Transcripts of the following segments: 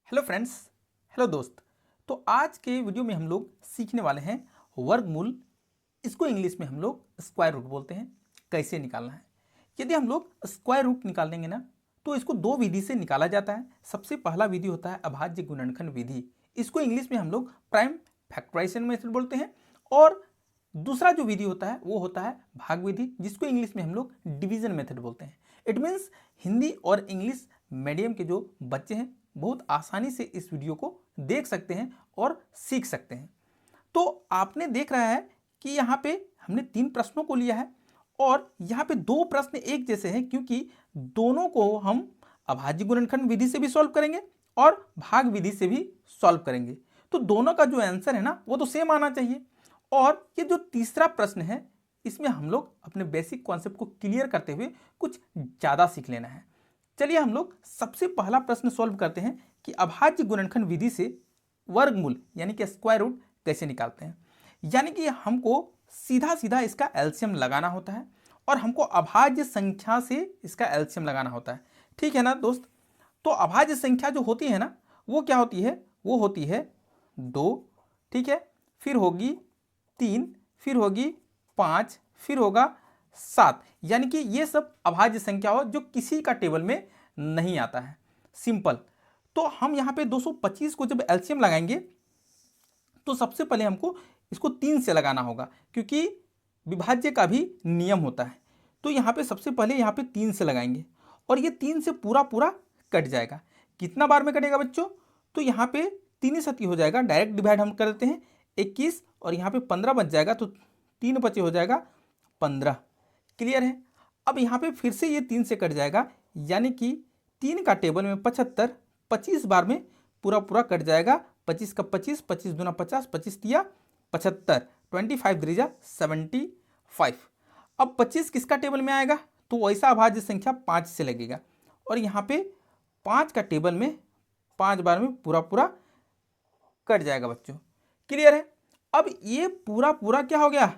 Hello friends, hello दोस्त। तो आज के वीडियो में हम लोग सीखने वाले हैं वर्गमूल। इसको इंग्लिश में हम लोग स्क्वायर रूट बोलते हैं, कैसे निकालना है। यदि हम लोग स्क्वायर रूट निकालेंगे ना, तो इसको दो विधि से निकाला जाता है। सबसे पहला विधि होता है अभाज्य गुणनखंड विधि। इसको इंग्लिश में हम लोग प्राइम फैक्टराइजेशन मेथड बोलते हैं। और दूसरा जो विधि होता है वो होता है भाग विधि, जिसको इंग्लिश में हम लोग डिवीजन मेथड बोलते हैं। इट मीन्स हिंदी और इंग्लिश मीडियम के जो बच्चे हैं बहुत आसानी से इस वीडियो को देख सकते हैं और सीख सकते हैं। तो आपने देख रहा है कि यहाँ पे हमने 3 प्रश्नों को लिया है और यहाँ पे 2 प्रश्न एक जैसे हैं, क्योंकि दोनों को हम अभाज्य गुणनखंड विधि से भी सॉल्व करेंगे और भाग विधि से भी सॉल्व करेंगे। तो दोनों का जो आंसर है ना वो तो सेम आना चाहिए। और ये जो तीसरा प्रश्न है, इसमें हम लोग अपने बेसिक कॉन्सेप्ट को क्लियर करते हुए कुछ ज़्यादा सीख लेना है। चलिए हम लोग सबसे पहला प्रश्न सॉल्व करते हैं कि अभाज्य गुणनखंड विधि से वर्गमूल यानी कि स्क्वायर रूट कैसे निकालते हैं। यानी कि हमको सीधा सीधा इसका एलसीएम लगाना होता है और हमको अभाज्य संख्या से इसका एलसीएम लगाना होता है। ठीक है ना दोस्त। तो अभाज्य संख्या जो होती है ना वो क्या होती है, वो होती है 2, ठीक है, फिर होगी 3, फिर होगी 5, फिर होगा 7। यानी कि ये सब अभाज्य संख्या हो जो किसी का टेबल में नहीं आता है। सिंपल। तो हम यहाँ पे 225 को जब एलसीएम लगाएंगे तो सबसे पहले हमको इसको 3 से लगाना होगा, क्योंकि विभाज्य का भी नियम होता है। तो यहाँ पे सबसे पहले यहाँ पे 3 से लगाएंगे और ये 3 से पूरा पूरा कट जाएगा। कितना बार में कटेगा बच्चों? तो यहाँ पे 3 सती हो जाएगा, डायरेक्ट डिवाइड हम कर देते हैं 21 और यहाँ पे 15 बच जाएगा, तो 3 बचे हो जाएगा 15। क्लियर है। अब यहाँ पे फिर से ये 3 से कट जाएगा, यानी कि 3 का टेबल में 75, 25 बार में पूरा पूरा कट जाएगा। 25 का 25, 25 दूना 50, 25 तिया 75, 25 द्रिजा 75। अब 25 किसका टेबल में आएगा? तो वैसा अभाज्य संख्या 5 से लगेगा और यहाँ पे 5 का टेबल में 5 बार में पूरा पूरा कट जाएगा बच्चों। क्लियर है। अब ये पूरा पूरा क्या हो गया?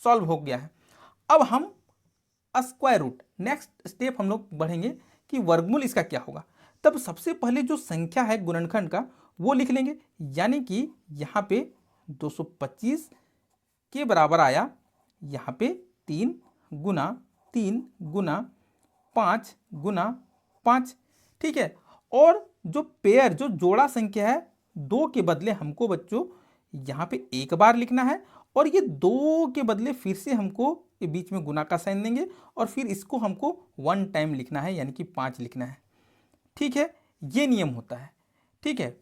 सॉल्व हो गया है। अब हम स्क्वायर रूट, नेक्स्ट स्टेप हम लोग बढ़ेंगे कि वर्गमूल इसका क्या होगा। तब सबसे पहले जो संख्या है गुणनखंड का वो लिख लेंगे, यानी कि यहाँ पे 225 के बराबर आया यहाँ पे 3 गुना 3 गुना 5 गुना 5। ठीक है। और जो पेयर, जो जोड़ा संख्या है, 2 के बदले हमको बच्चों यहाँ पे 1 बार लिखना है और ये 2 के बदले फिर से हमको ये बीच में गुना का साइन देंगे और फिर इसको हमको 1 टाइम लिखना है, यानी कि 5 लिखना है। ठीक है, ये नियम होता है। ठीक है।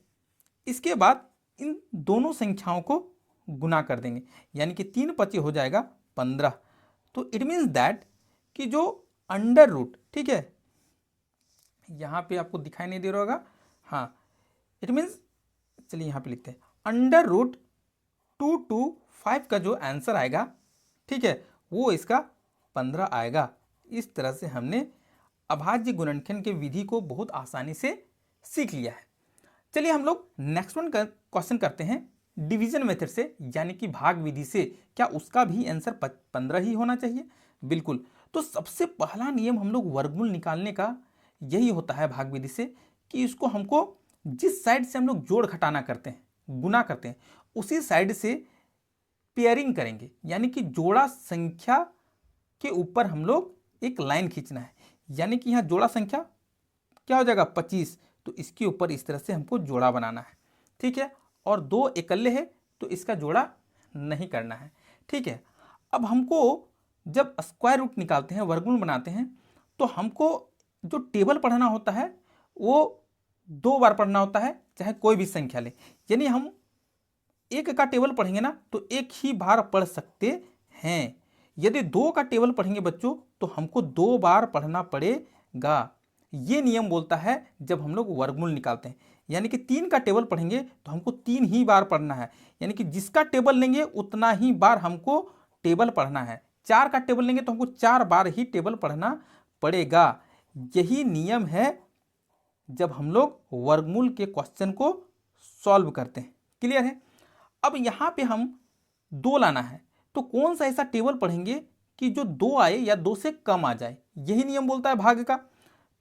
इसके बाद इन दोनों संख्याओं को गुना कर देंगे, यानी कि 3 पचे हो जाएगा 15। तो इट मीन्स दैट कि जो अंडर रूट, ठीक है, यहाँ पे आपको दिखाई नहीं दे रहा होगा, हाँ, इट मीन्स, चलिए यहाँ पे लिखते हैं अंडर रूट 225 का जो आंसर आएगा, ठीक है, वो इसका 15 आएगा। इस तरह से हमने अभाज्य गुणनखंड के विधि को बहुत आसानी से सीख लिया है। चलिए हम लोग नेक्स्ट वन का क्वेश्चन करते हैं डिवीजन मेथड से, यानी कि भाग विधि से। क्या उसका भी आंसर 15 ही होना चाहिए? बिल्कुल। तो सबसे पहला नियम हम लोग वर्गमूल निकालने का यही होता है भाग विधि से, कि इसको हमको जिस साइड से हम लोग जोड़ घटाना करते हैं, गुना करते हैं, उसी साइड से पेयरिंग करेंगे, यानी कि जोड़ा संख्या के ऊपर हम लोग एक लाइन खींचना है। यानी कि यहाँ जोड़ा संख्या क्या हो जाएगा? 25। तो इसके ऊपर इस तरह से हमको जोड़ा बनाना है। ठीक है। और 2 इकल्ले है तो इसका जोड़ा नहीं करना है। ठीक है। अब हमको जब स्क्वायर रूट निकालते हैं, वर्गमूल बनाते हैं, तो हमको जो टेबल पढ़ना होता है वो 2 बार पढ़ना होता है, चाहे कोई भी संख्या ले। यानी हम 1 का टेबल पढ़ेंगे ना तो 1 ही बार पढ़ सकते हैं। यदि 2 का टेबल पढ़ेंगे बच्चों तो हमको 2 बार पढ़ना पड़ेगा। ये नियम बोलता है जब हम लोग वर्गमूल निकालते हैं। यानी कि 3 का टेबल पढ़ेंगे तो हमको 3 ही बार पढ़ना है, यानी कि जिसका टेबल लेंगे उतना ही बार हमको टेबल पढ़ना है। 4 का टेबल लेंगे तो हमको 4 बार ही टेबल पढ़ना पड़ेगा। यही नियम है जब हम लोग वर्गमूल के क्वेश्चन को सॉल्व करते हैं। क्लियर है। अब यहाँ पे हम 2 लाना है, तो कौन सा ऐसा टेबल पढ़ेंगे कि जो 2 आए या 2 से कम आ जाए। यही नियम बोलता है भाग का।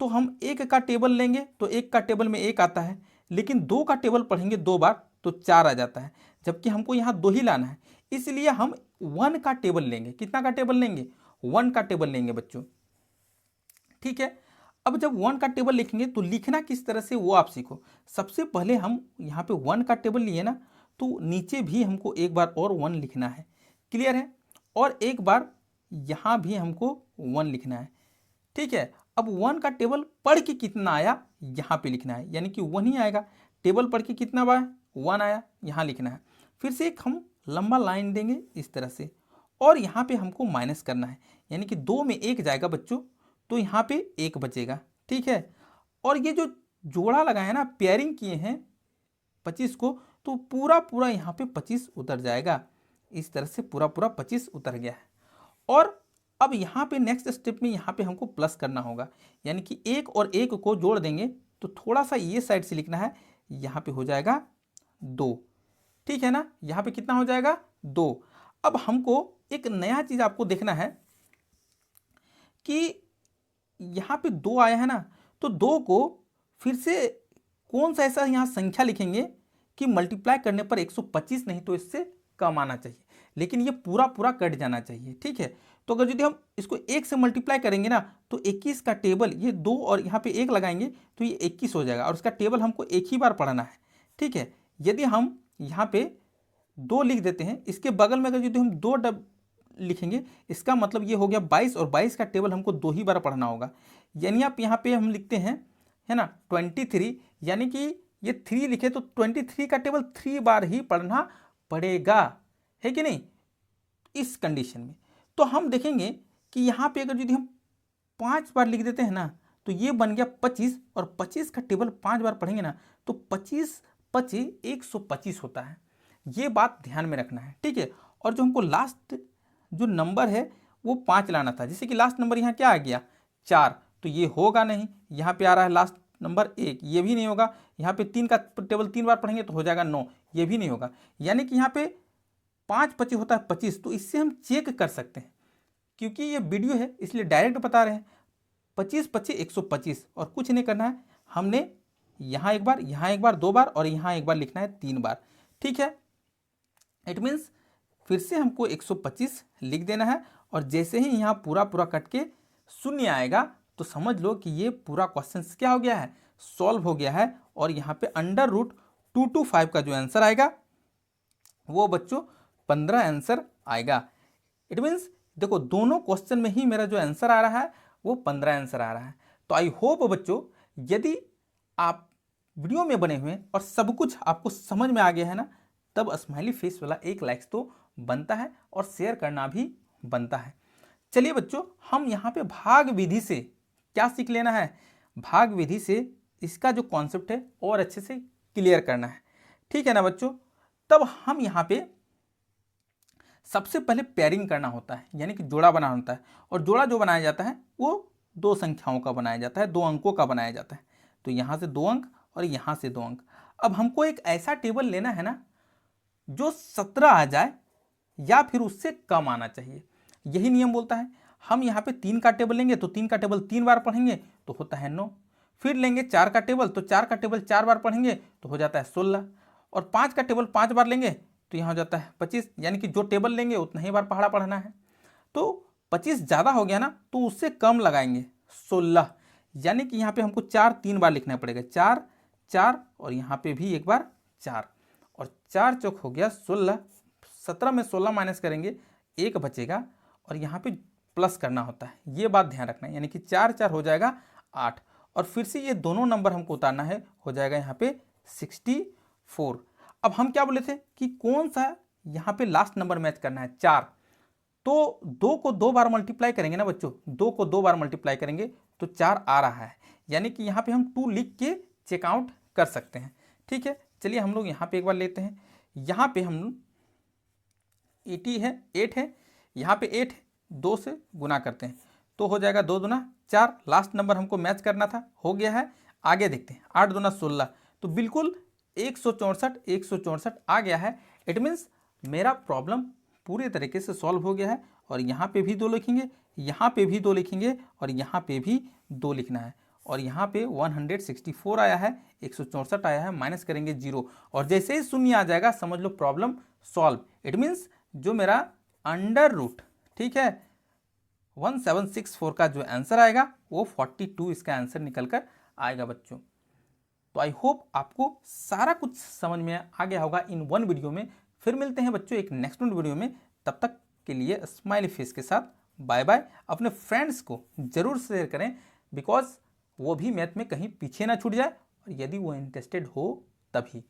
तो हम 1 का टेबल लेंगे तो 1 का टेबल में 1 आता है, लेकिन 2 का टेबल पढ़ेंगे 2 बार तो 4 आ जाता है, जबकि हमको यहाँ 2 ही लाना है, इसलिए हम 1 का टेबल लेंगे। कितना का टेबल लेंगे? 1 का टेबल लेंगे बच्चों। ठीक है, अब जब 1 का टेबल लिखेंगे तो लिखना किस तरह से वो आप सीखो। सबसे पहले हम यहाँ पे 1 का टेबल लिए ना, तो नीचे भी हमको एक बार और 1 लिखना है, क्लियर है, और एक बार यहाँ भी हमको 1 लिखना है। ठीक है, अब 1 का टेबल पढ़ के कितना आया यहाँ पे लिखना है, यानी कि 1 ही आएगा। टेबल पढ़ के कितना बार 1 आया, यहाँ लिखना है। फिर से एक हम लंबा लाइन देंगे इस तरह से, और यहाँ पे हमको माइनस करना है, यानी कि 2 में 1 जाएगा बच्चों, तो यहाँ पे 1 बचेगा। ठीक है, और ये जो जोड़ा लगाए ना, पेयरिंग किए हैं 25 को, तो पूरा पूरा यहाँ पे 25 उतर जाएगा। इस तरह से पूरा पूरा 25 उतर गया है। और अब यहाँ पे नेक्स्ट स्टेप में यहाँ पे हमको प्लस करना होगा, यानी कि 1 और 1 को जोड़ देंगे, तो थोड़ा सा ये साइड से लिखना है, यहाँ पे हो जाएगा 2। ठीक है ना, यहाँ पे कितना हो जाएगा 2। अब हमको एक नया चीज़ आपको देखना है कि यहाँ पे 2 आया है ना, तो 2 को फिर से कौन सा ऐसा यहाँ संख्या लिखेंगे कि मल्टीप्लाई करने पर 125 नहीं तो इससे कम आना चाहिए, लेकिन ये पूरा पूरा कट जाना चाहिए। ठीक है, तो अगर यदि हम इसको 1 से मल्टीप्लाई करेंगे ना, तो 21 का टेबल, ये 2 और यहाँ पे 1 लगाएंगे तो ये 21 हो जाएगा, और उसका टेबल हमको एक ही बार पढ़ना है। ठीक है, यदि हम यहाँ पे 2 लिख देते हैं, इसके बगल में अगर यदि हम 2 लिखेंगे, इसका मतलब ये हो गया 22, और 22 का टेबल हमको 2 ही बार पढ़ना होगा। यानी आप यहाँ पे हम लिखते हैं, है ना, 23, यानी कि ये 3 लिखे तो 23 का टेबल 3 बार ही पढ़ना पड़ेगा, है कि नहीं, इस कंडीशन में। तो हम देखेंगे कि यहाँ पे अगर यदि हम 5 बार लिख देते हैं ना, तो ये बन गया 25, और 25 का टेबल 5 बार पढ़ेंगे ना, तो 25 25 125 होता है। ये बात ध्यान में रखना है। ठीक है, और जो हमको लास्ट जो नंबर है वो 5 लाना था, जैसे कि लास्ट नंबर यहाँ क्या आ गया 4, तो ये होगा नहीं। यहाँ पे आ रहा है लास्ट नंबर 1, ये भी नहीं होगा। यहाँ पे 3 का टेबल 3 बार पढ़ेंगे तो हो जाएगा 9, ये भी नहीं होगा। यानी कि यहाँ पे 5 25 होता है 25, तो इससे हम चेक कर सकते हैं, क्योंकि ये वीडियो है इसलिए डायरेक्ट बता रहे हैं। 25 25 125, और कुछ नहीं करना है, हमने यहाँ एक बार, यहाँ एक बार 2 बार, और यहाँ एक बार लिखना है 3 बार। ठीक है, इट मीन्स फिर से हमको 125 लिख देना है, और जैसे ही यहाँ पूरा पूरा कट के 0 आएगा तो समझ लो कि ये पूरा क्वेश्चन क्या हो गया है, सॉल्व हो गया है। और यहाँ पे √225 का जो आंसर आएगा वो बच्चों 15 आंसर आएगा। इट मीन्स देखो, दोनों क्वेश्चन में ही मेरा जो आंसर आ रहा है वो 15 आंसर आ रहा है। तो आई होप बच्चों, यदि आप वीडियो में बने हुए और सब कुछ आपको समझ में आ गया है ना, तब स्माइली फेस वाला एक लाइक्स तो बनता है, और शेयर करना भी बनता है। चलिए बच्चों, हम यहाँ पे भाग विधि से क्या सीख लेना है, भाग विधि से इसका जो कॉन्सेप्ट है और अच्छे से क्लियर करना है। ठीक है ना बच्चों, तब हम यहाँ पे सबसे पहले पेयरिंग करना होता है, यानी कि जोड़ा बनाना होता है, और जोड़ा जो बनाया जाता है वो 2 संख्याओं का बनाया जाता है, 2 अंकों का बनाया जाता है। तो यहाँ से 2 अंक और यहाँ से 2 अंक। अब हमको एक ऐसा टेबल लेना है ना जो 17 आ जाए या फिर उससे कम आना चाहिए, यही नियम बोलता है। हम यहाँ पे 3 का टेबल लेंगे तो 3 का टेबल 3 बार पढ़ेंगे तो होता है 9। फिर लेंगे 4 का टेबल, तो 4 का टेबल 4 बार पढ़ेंगे तो हो जाता है 16। और 5 का टेबल 5 बार लेंगे तो यहाँ हो जाता है 25, यानी कि जो टेबल लेंगे उतना ही बार पढ़ा पढ़ना है। तो 25 ज़्यादा हो गया ना, तो उससे कम लगाएंगे 16, यानी कि यहाँ पे हमको 4 3 बार लिखना पड़ेगा, 4 4, और यहाँ पे भी एक बार 4, और 4 चौक हो गया 16। 17 में 16 माइनस करेंगे 1 बचेगा, और यहाँ पे प्लस करना होता है, ये बात ध्यान रखना है। यानी कि 4 4 हो जाएगा 8, और फिर से ये दोनों नंबर हमको उतारना है, हो जाएगा यहाँ पे 64। अब हम क्या बोले थे कि कौन सा यहाँ पे लास्ट नंबर मैच करना है, 4। तो 2 को 2 बार मल्टीप्लाई करेंगे ना बच्चों, 2 को 2 बार मल्टीप्लाई करेंगे तो 4 आ रहा है, यानी कि यहाँ पे हम 2 लिख के चेकआउट कर सकते हैं। ठीक है, चलिए हम लोग यहाँ पे एक बार लेते हैं। यहाँ पे हम 80 है, 8 है, यहाँ पे 8 है, 2 से गुना करते हैं तो हो जाएगा 2 दूना 4। लास्ट नंबर हमको मैच करना था, हो गया है। आगे देखते हैं, 8 दूना 16, तो बिल्कुल 164 आ गया है। इट मीन्स मेरा प्रॉब्लम पूरे तरीके से सॉल्व हो गया है। और यहाँ पे भी 2 लिखेंगे, यहाँ पे भी 2 लिखेंगे, और यहाँ पे भी 2 लिखना है, और यहाँ पे 164 आया है, 164 आया है, माइनस करेंगे 0 और जैसे ही शून्य आ जाएगा समझ लो प्रॉब्लम सॉल्व। इट मीन्स जो मेरा अंडर रूट, ठीक है, 1764 का जो आंसर आएगा वो 42 इसका आंसर निकल कर आएगा बच्चों। तो आई होप आपको सारा कुछ समझ में आ गया होगा इन वन वीडियो में। फिर मिलते हैं बच्चों एक नेक्स्ट वीडियो में, तब तक के लिए स्माइली फेस के साथ बाय बाय। अपने फ्रेंड्स को जरूर शेयर करें बिकॉज वो भी मैथ में कहीं पीछे ना छूट जाए, और यदि वो इंटरेस्टेड हो तभी।